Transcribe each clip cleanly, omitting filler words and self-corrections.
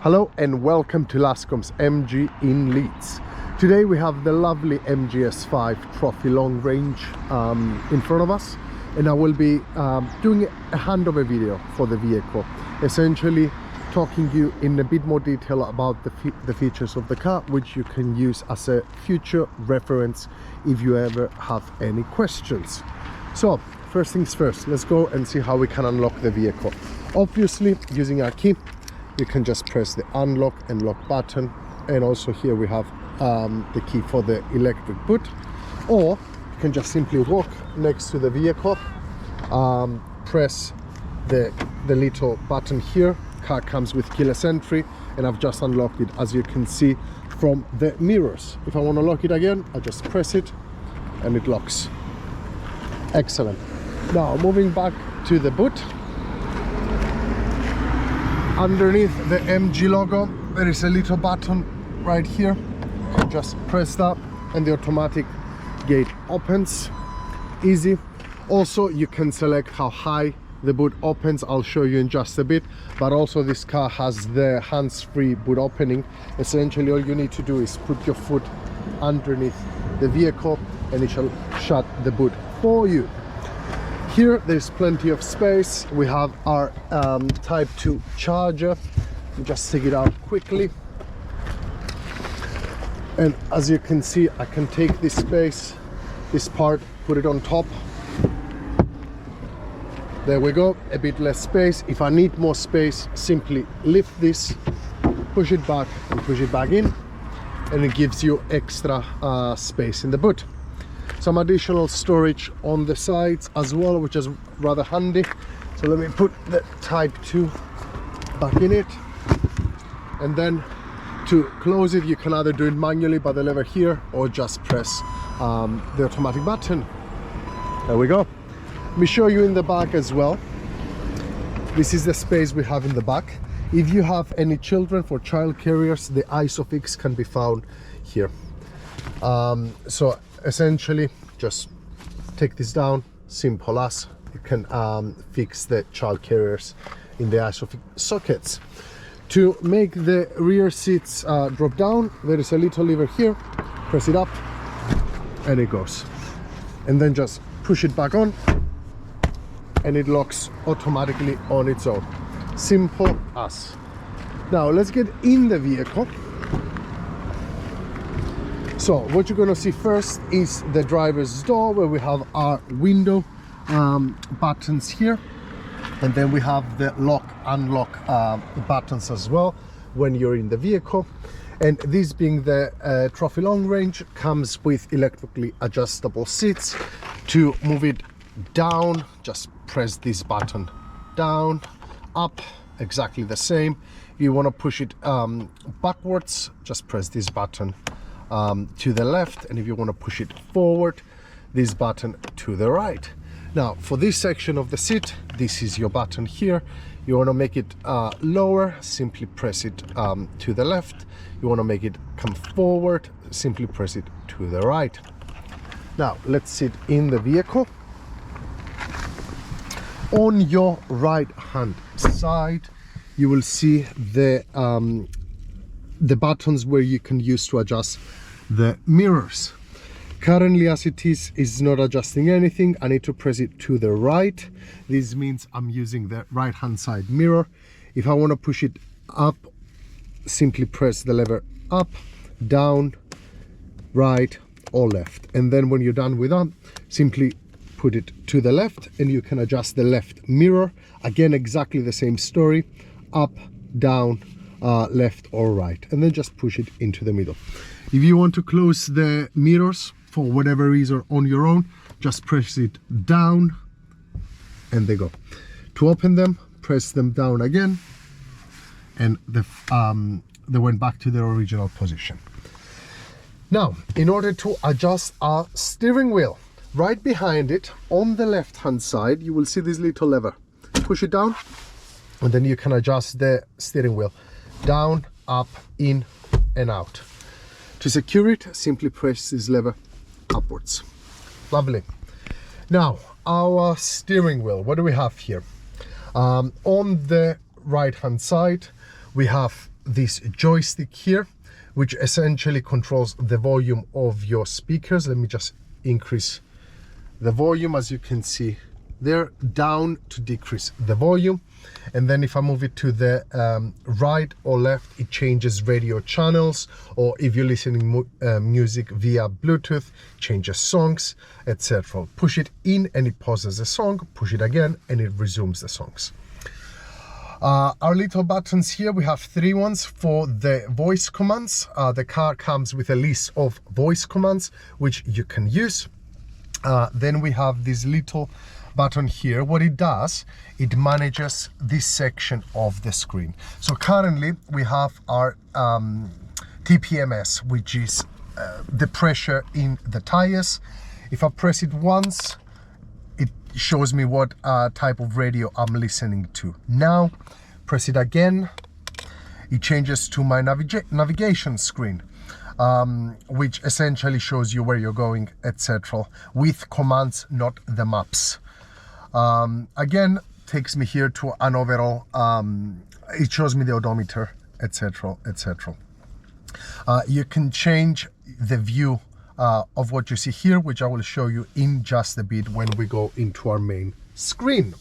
Hello and welcome to Luscombe's MG in Leeds. Today we have the lovely MGS5 Trophy Long Range in front of us, and I will be doing a handover video for the vehicle, essentially talking you in a bit more detail about the features of the car, which you can use as a future reference if you ever have any questions. So first things first, let's go and see how we can unlock the vehicle. Obviously, using our key, you can just press the unlock and lock button, and also here we have the key for the electric boot, or you can just simply walk next to the vehicle, press the little button here. Car comes with keyless entry, and I've just unlocked it, as you can see from the mirrors. If I want to lock it again, I just press it and it locks. Excellent. Now moving back to the boot, underneath the MG logo there is a little button right here. You can just press that and the automatic gate opens. Easy. Also, you can select how high the boot opens. I'll show you in just a bit. But also this car has the hands-free boot opening. Essentially all you need to do is put your foot underneath the vehicle and it shall shut the boot for you. Here there's plenty of space. We have our type 2 charger. Just take it out quickly, and as you can see, I can take this space, this part, put it on top. There we go, a bit less space. If I need more space, simply lift this, push it back and push it back in, and it gives you extra space in the boot. Some additional storage on the sides as well, which is rather handy. So let me put the type 2 back in it, and then to close it you can either do it manually by the lever here or just press the automatic button. There we go. Let me show you in the back as well. This is the space we have in the back. If you have any children, for child carriers, the ISOFIX can be found here. So essentially just take this down, simple as. You can fix the child carriers in the ISOFIX sockets. To make the rear seats drop down, there is a little lever here. Press it up and it goes, and then just push it back on and it locks automatically on its own. Simple as. Now let's get in the vehicle. So what you're going to see first is the driver's door, where we have our window buttons here, and then we have the lock unlock buttons as well when you're in the vehicle. And this being the Trophy Long Range, comes with electrically adjustable seats. To move it down, just press this button. Down, up, exactly the same. If you want to push it backwards, just press this button to the left, and if you want to push it forward, this button to the right. Now for this section of the seat, this is your button here. You want to make it lower, simply press it to the left. You want to make it come forward, simply press it to the right. Now let's sit in the vehicle. On your right hand side you will see the buttons where you can use to adjust the mirrors. Currently, as it is not adjusting anything. I need to press it to the right. This means I'm using the right hand side mirror. If I want to push it up, simply press the lever up, down, right or left, and then when you're done with that, simply put it to the left and you can adjust the left mirror. Again, exactly the same story, up, down, left or right, and then just push it into the middle. If you want to close the mirrors for whatever reason on your own, just press it down and they go. To open them, press them down again, and they went back to their original position. Now, in order to adjust our steering wheel, right behind it on the left hand side you will see this little lever. Push it down and then you can adjust the steering wheel down, up, in and out. To secure it, simply press this lever upwards. Lovely. Now our steering wheel, what do we have here? On the right hand side we have this joystick here, which essentially controls the volume of your speakers. Let me just increase the volume, as you can see there, down to decrease the volume. And then if I move it to the right or left, it changes radio channels, or if you're listening music via Bluetooth, changes songs, etc. Push it in and it pauses the song, push it again and it resumes the songs. Our little buttons here, we have 3 ones for the voice commands. The car comes with a list of voice commands which you can use. Then we have this little button here. What it does, it manages this section of the screen. So currently we have our TPMS, which is the pressure in the tires. If I press it once, it shows me what type of radio I'm listening to. Now press it again, it changes to my navigation screen, which essentially shows you where you're going, etc. with commands, not the maps. Again, takes me here to an overall, it shows me the odometer, etc, etc. You can change the view of what you see here, which I will show you in just a bit when we go into our main screen.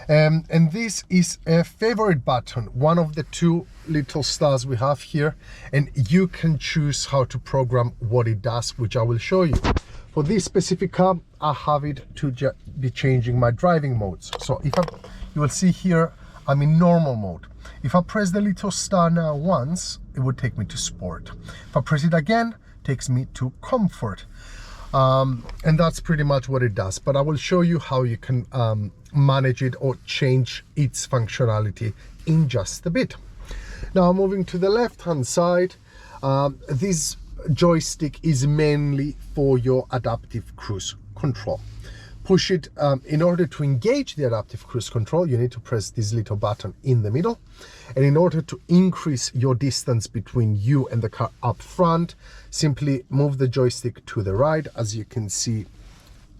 And this is a favorite button, one of the 2 little stars we have here, and you can choose how to program what it does, which I will show you. For this specific car, I have it to be changing my driving modes. So if you will see here, I'm in normal mode. If I press the little star now once, it would take me to sport. If I press it again, it takes me to comfort. And that's pretty much what it does. But I will show you how you can manage it or change its functionality in just a bit. Now moving to the left hand side, this joystick is mainly for your adaptive cruise control. Push it, in order to engage the adaptive cruise control, you need to press this little button in the middle. And in order to increase your distance between you and the car up front, simply move the joystick to the right. As you can see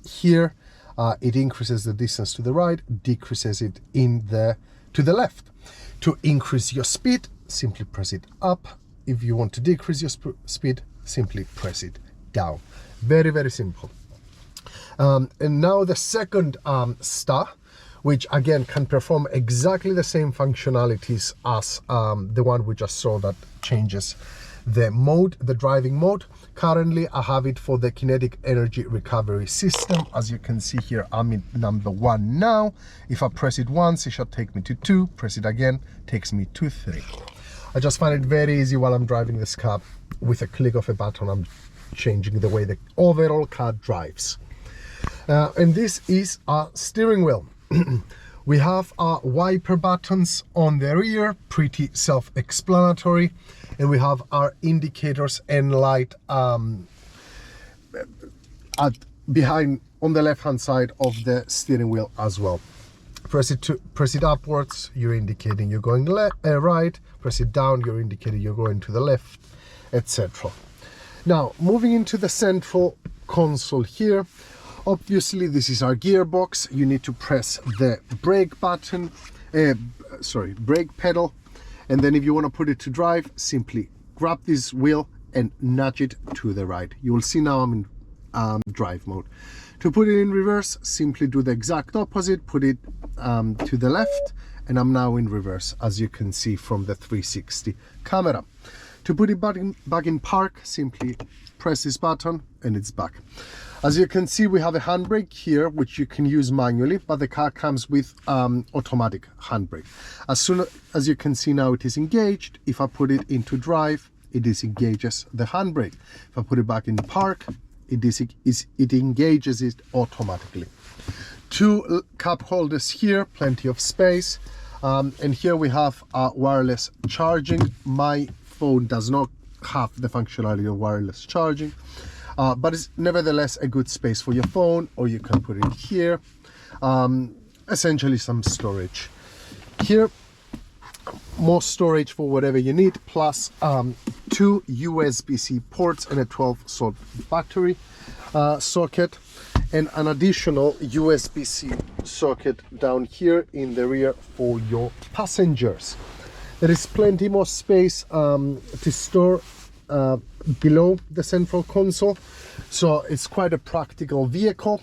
here, it increases the distance to the right, decreases it to the left. To increase your speed, simply press it up. If you want to decrease your speed, simply press it down. Very, very simple. And now the second star, which again can perform exactly the same functionalities as the one we just saw that changes the mode, the driving mode. Currently I have it for the kinetic energy recovery system. As you can see here, I'm in number 1 now. If I press it once, it should take me to 2. Press it again, takes me to 3. I just find it very easy while I'm driving this car. With a click of a button, I'm changing the way the overall car drives. And this is our steering wheel. We have our wiper buttons on the rear, pretty self-explanatory, and we have our indicators and light behind on the left hand side of the steering wheel as well. Press it upwards, you're indicating you're going right. Press it down, you're indicating you're going to the left, etc. Now moving into the central console here, obviously this is our gearbox. You need to press the brake button, brake pedal, and then if you want to put it to drive, simply grab this wheel and nudge it to the right. You will see now I'm in drive mode. To put it in reverse, simply do the exact opposite, put it to the left, and I'm now in reverse, as you can see from the 360 camera. To put it back in park, simply press this button and it's back. As you can see, we have a handbrake here, which you can use manually, but the car comes with automatic handbrake. As soon as you can see now, it is engaged. If I put it into drive, it disengages the handbrake. If I put it back in park, it engages it automatically. 2 cup holders here, plenty of space. And here we have wireless charging. My phone does not have the functionality of wireless charging, but it's nevertheless a good space for your phone, or you can put it here. Essentially some storage. Here, more storage for whatever you need, plus 2 USB-C ports and a 12-volt battery socket, and an additional USB-C socket down here in the rear for your passengers. There is plenty more space to store below the central console, so it's quite a practical vehicle.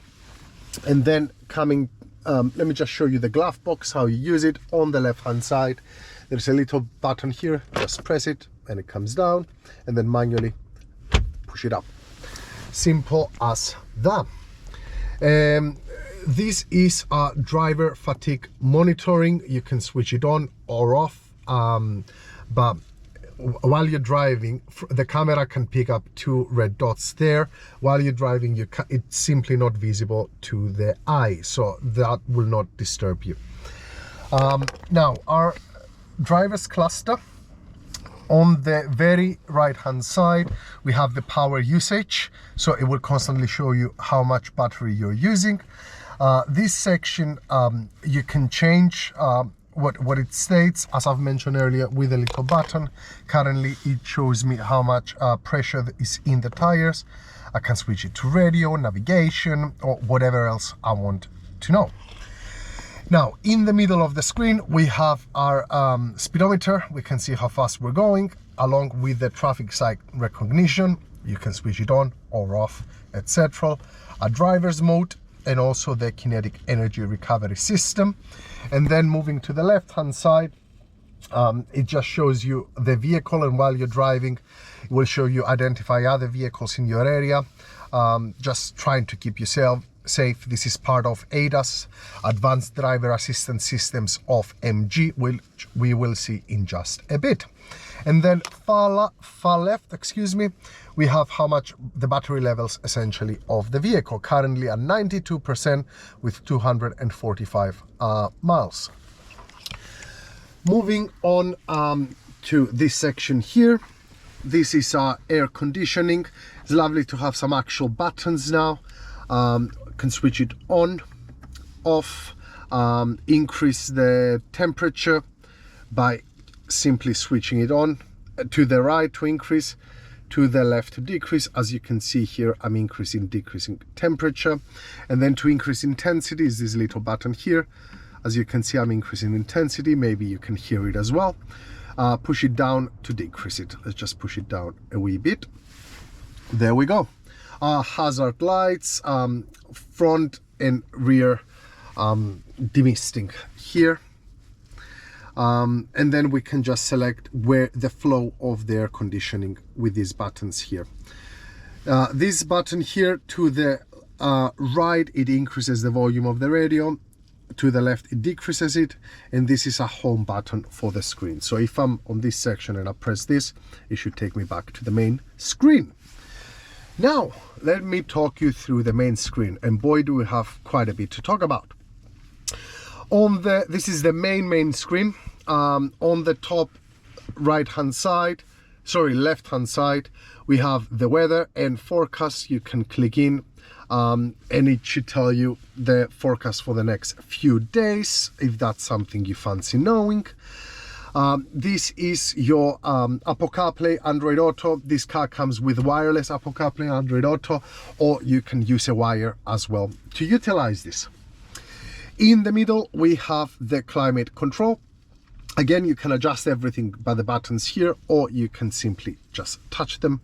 And then coming, let me just show you the glove box, how you use it. On the left hand side there's a little button here, just press it and it comes down, and then manually push it up. Simple as that. This is a driver fatigue monitoring. You can switch it on or off, but while you're driving, the camera can pick up 2 red dots there. While you're driving, it's simply not visible to the eye, so that will not disturb you. Now, our driver's cluster, on the very right hand side we have the power usage, so it will constantly show you how much battery you're using. This section you can change what it states, as I've mentioned earlier, with a little button. Currently it shows me how much pressure is in the tires. I can switch it to radio, navigation, or whatever else I want to know. Now, in the middle of the screen we have our speedometer. We can see how fast we're going, along with the traffic sign recognition. You can switch it on or off, etc. A driver's mode, and also the kinetic energy recovery system. And then moving to the left hand side, it just shows you the vehicle, and while you're driving it will show you identify other vehicles in your area, just trying to keep yourself safe. This is part of ADAS, Advanced Driver Assistance Systems of MG, which we will see in just a bit. And then far left, excuse me, we have how much the battery levels essentially of the vehicle, currently at 92% with 245 miles. Moving on to this section here, this is our air conditioning. It's lovely to have some actual buttons now. Can switch it on, off, increase the temperature by simply switching it on. To the right to increase, to the left to decrease. As you can see here, I'm decreasing temperature. And then to increase intensity is this little button here. As you can see, I'm increasing intensity. Maybe you can hear it as well. Push it down to decrease it. Let's just push it down a wee bit. There we go. Hazard lights, front and rear demisting here. And then we can just select where the flow of the air conditioning with these buttons here. This button here to the right, it increases the volume of the radio. To the left, it decreases it. And this is a home button for the screen. So if I'm on this section and I press this, it should take me back to the main screen. Now, let me talk you through the main screen, and boy, do we have quite a bit to talk about. This is the main screen. On the top left hand side, we have the weather and forecast. You can click in, and it should tell you the forecast for the next few days, if that's something you fancy knowing. This is your Apple CarPlay, Android Auto. This car comes with wireless Apple CarPlay, Android Auto, or you can use a wire as well to utilize this. In the middle, we have the climate control. Again, you can adjust everything by the buttons here, or you can simply just touch them.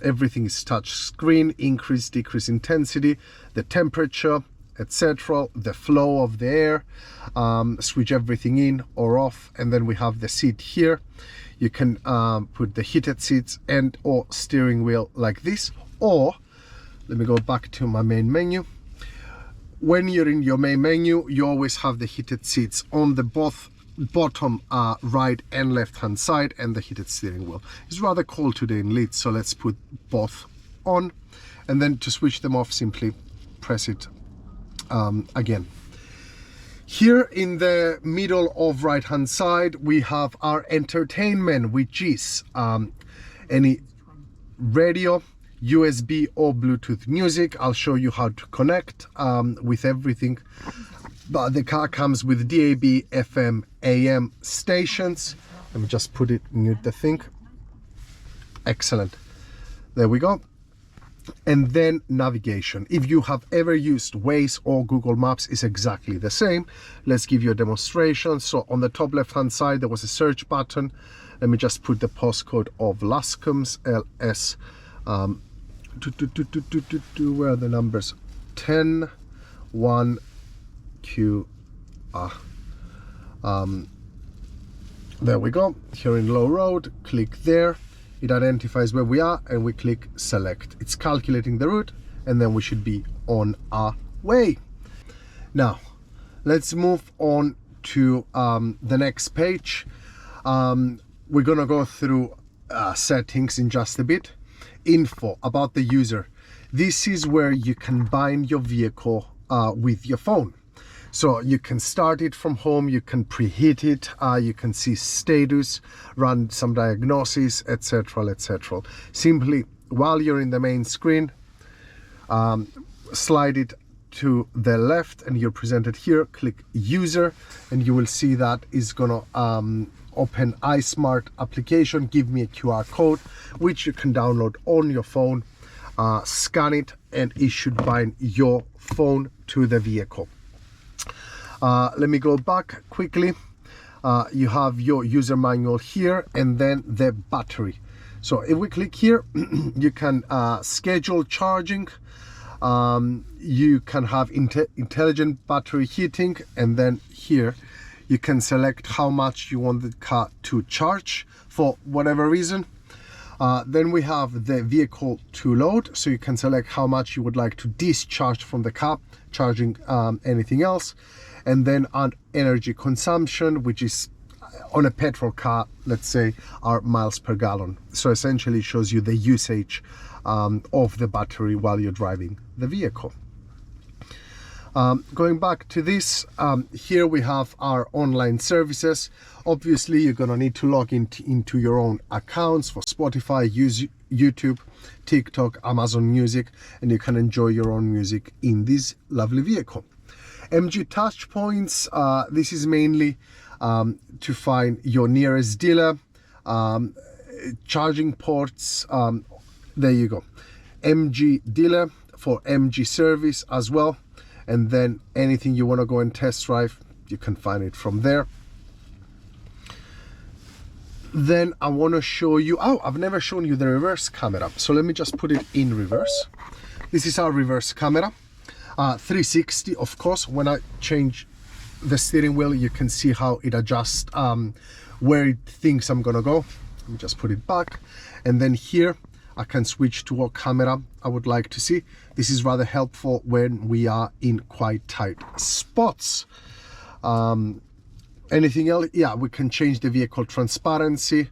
Everything is touch screen, increase, decrease intensity, the temperature, etc., the flow of the air, switch everything in or off. And then we have the seat here. You can put the heated seats and or steering wheel like this, or let me go back to my main menu. When you're in your main menu, you always have the heated seats on the both bottom right and left hand side, and the heated steering wheel. It's rather cold today in Leeds, so let's put both on. And then to switch them off, simply press it again. Here in the middle of right hand side, we have our entertainment, which is any radio, USB or Bluetooth music. I'll show you how to connect with everything. But the car comes with DAB, FM, AM stations. Let me just mute the thing. Excellent. There we go. And then navigation. If you have ever used Waze or Google Maps, it's exactly the same. Let's give you a demonstration. So on the top left hand side there was a search button. Let me just put the postcode of Luscombe's, LS where are the numbers? 10 1 Q there we go. Here in Low Road, click there. It identifies where we are and we click select. It's calculating the route and then we should be on our way. Now let's move on to the next page. We're gonna go through settings in just a bit. Info about the user. This is where you can bind your vehicle with your phone. So you can start it from home, you can preheat it, you can see status, run some diagnosis, etc, etc. Simply, while you're in the main screen, slide it to the left and you're presented here, click user, and you will see that is gonna open iSmart application, give me a QR code, which you can download on your phone, scan it, and it should bind your phone to the vehicle. Let me go back quickly. You have your user manual here and then the battery. So if we click here, you can schedule charging. You can have intelligent battery heating, and then here you can select how much you want the car to charge for whatever reason. Then we have the vehicle to load, so you can select how much you would like to discharge from the car, charging anything else. And then on energy consumption, which is on a petrol car, let's say, are miles per gallon. So essentially it shows you the usage of the battery while you're driving the vehicle. Going back to this, here we have our online services. Obviously you're gonna need to log into your own accounts for Spotify, YouTube, TikTok, Amazon Music, and you can enjoy your own music in this lovely vehicle. MG touch points, this is mainly to find your nearest dealer, charging ports, there you go. MG dealer for MG service as well, and then anything you want to go and test drive, you can find it from there. Then I want to show you, I've never shown you the reverse camera, so let me just put it in reverse. This is our reverse camera. 360, of course. When I change the steering wheel, you can see how it adjusts where it thinks I'm gonna go. Let me just put it back, and then here I can switch to what camera I would like to see. This is rather helpful when we are in quite tight spots. Anything else? Yeah, we can change the vehicle transparency,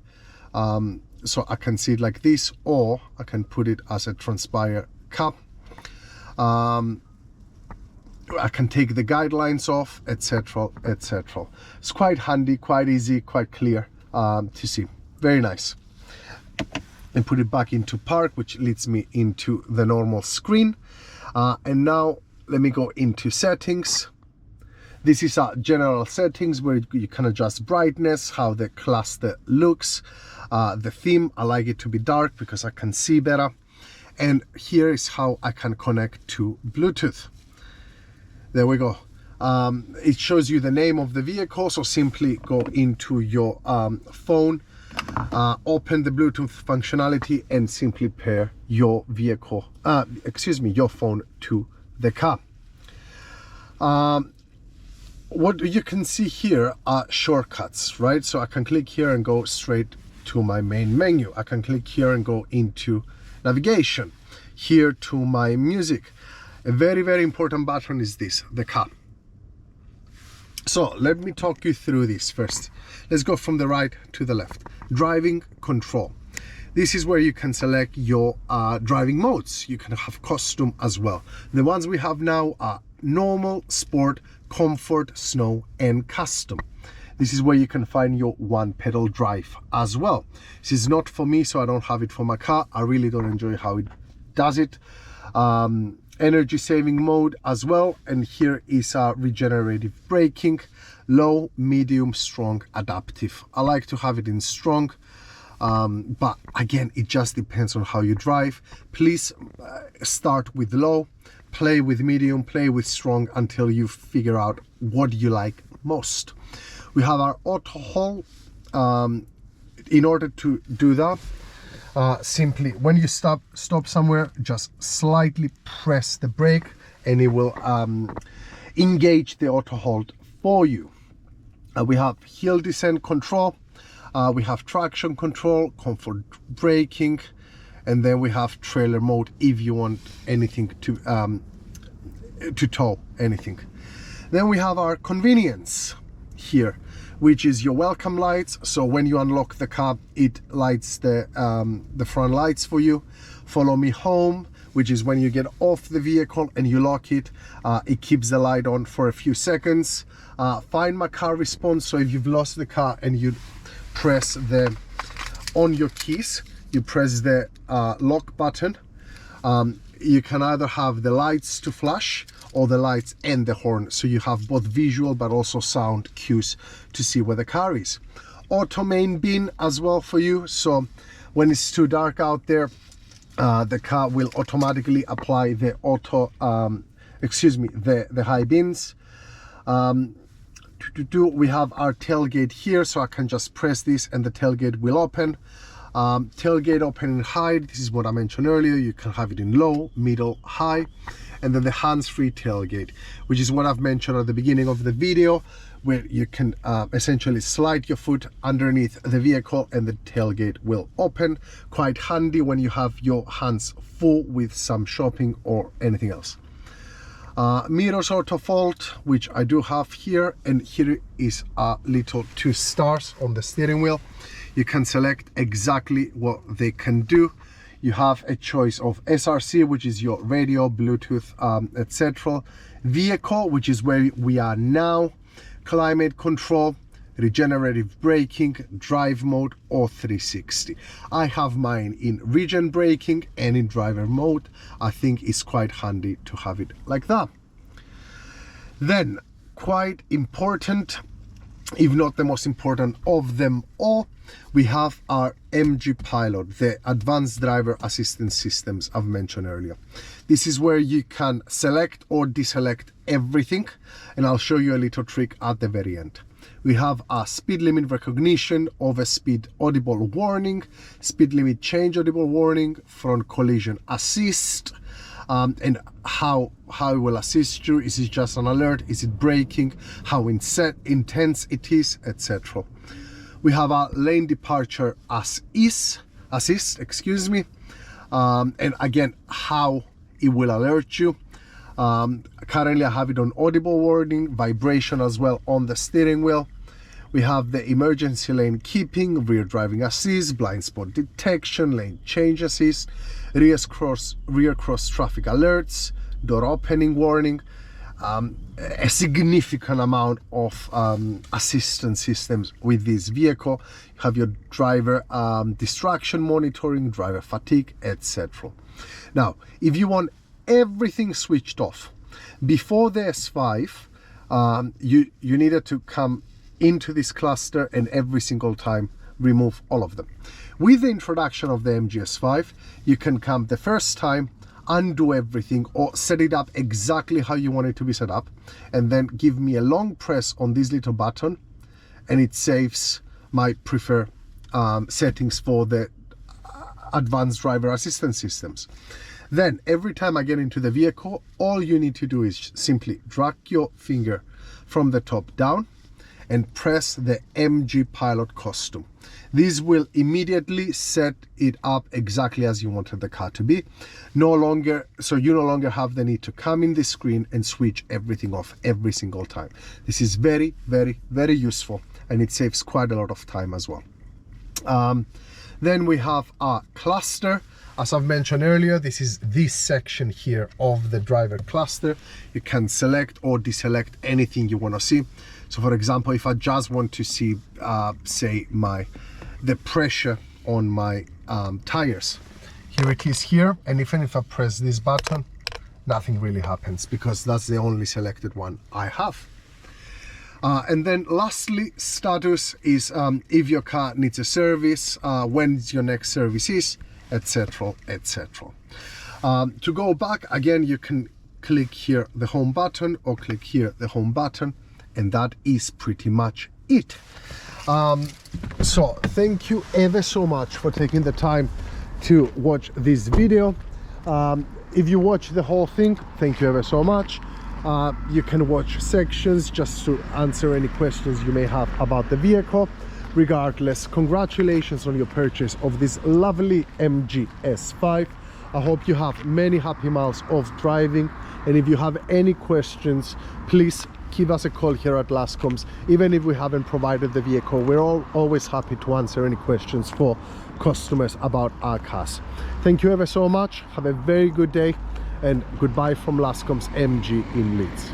so I can see it like this, or I can put it as a transpire cap. I can take the guidelines off, etc, etc. It's quite handy, quite easy, quite clear to see. Very nice. And put it back into park, which leads me into the normal screen. And now let me go into settings. This is our general settings where you can adjust brightness, how the cluster looks, the theme. I like it to be dark because I can see better. And here is how I can connect to Bluetooth. There we go. It shows you the name of the vehicle, so simply go into your phone, open the Bluetooth functionality, and simply pair your vehicle, your phone to the car. What you can see here are shortcuts, right? So I can click here and go straight to my main menu. I can click here and go into navigation, here to my music. A very, very important button is this, the car. So let me talk you through this first. Let's go from the right to the left. Driving control. This is where you can select your driving modes. You can have custom as well. The ones we have now are normal, sport, comfort, snow, and custom. This is where you can find your one pedal drive as well. This is not for me, so I don't have it for my car. I really don't enjoy how it does it. Energy saving mode as well, and here is our regenerative braking, low, medium, strong, adaptive. I like to have it in strong. but again, it just depends on how you drive. Please start with low, play with medium, play with strong until you figure out what you like most. We have our auto hold. In order to do that, simply when you stop somewhere, just slightly press the brake and it will engage the auto hold for you. We have hill descent control, we have traction control, comfort braking, and then we have trailer mode if you want anything to tow anything. Then we have our convenience here, which is your welcome lights. So when you unlock the car, it lights the front lights for you. Follow me home, which is when you get off the vehicle and you lock it, it keeps the light on for a few seconds. Find my car response. So if you've lost the car and you press on your keys, you press the lock button, you can either have the lights to flash or the lights and the horn, so you have both visual but also sound cues to see where the car is. Auto main bin as well for you, so when it's too dark out there, the car will automatically apply the the high beams. We have our tailgate here, so I can just press this and the tailgate will open. Tailgate open and hide, this is what I mentioned earlier. You can have it in low, middle, high. And then the hands-free tailgate, which is what I've mentioned at the beginning of the video, where you can essentially slide your foot underneath the vehicle and the tailgate will open. Quite handy when you have your hands full with some shopping or anything else. Mirrors auto fold, which I do have here, and here is a little 2 stars on the steering wheel. You can select exactly what they can do. You have a choice of SRC, which is your radio, Bluetooth, etc. Vehicle, which is where we are now. Climate control, regenerative braking, drive mode, or 360. I have mine in regen braking and in driver mode. I think it's quite handy to have it like that. Then, quite important, if not the most important of them all, we have our MG Pilot, the Advanced Driver Assistance Systems I've mentioned earlier. This is where you can select or deselect everything, and I'll show you a little trick at the very end. We have a speed limit recognition, overspeed audible warning, speed limit change audible warning, front collision assist, and how it will assist you. Is it just an alert? Is it braking? How intense it is, etc. We have a lane departure assist, and again, how it will alert you. Currently I have it on audible warning, vibration as well on the steering wheel. We have the emergency lane keeping, rear driving assist, blind spot detection, lane change assist, rear cross traffic alerts, door opening warning, a significant amount of assistance systems with this vehicle. You have your driver distraction monitoring, driver fatigue, etc. Now, if you want everything switched off before the S5, you needed to come into this cluster and every single time remove all of them. With the introduction of the MGS5, you can come the first time, undo everything, or set it up exactly how you want it to be set up, and then give me a long press on this little button, and it saves my preferred settings for the advanced driver assistance systems. Then every time I get into the vehicle, all you need to do is simply drag your finger from the top down and press the MG Pilot custom. This will immediately set it up exactly as you wanted the car to be. So you no longer have the need to come in the screen and switch everything off every single time. This is very, very, very useful, and it saves quite a lot of time as well. Then we have a cluster. As I've mentioned earlier, this is this section here of the driver cluster. You can select or deselect anything you want to see. So for example, if I just want to see, say, the pressure on my tires, here it is here, and even if I press this button, nothing really happens because that's the only selected one I have. And then lastly, status is if your car needs a service, when your next service is, etc, etc. To go back again, you can click here the home button or click here the home button, and that is pretty much it. So thank you ever so much for taking the time to watch this video. If you watch the whole thing, thank you ever so much. You can watch sections just to answer any questions you may have about the vehicle. Regardless, congratulations on your purchase of this lovely MGS5. I hope you have many happy miles of driving, and if you have any questions, please give us a call here at Luscombe. Even if we haven't provided the vehicle, we're always happy to answer any questions for customers about our cars. Thank you ever so much. Have a very good day, and goodbye from Luscombe's MG in Leeds.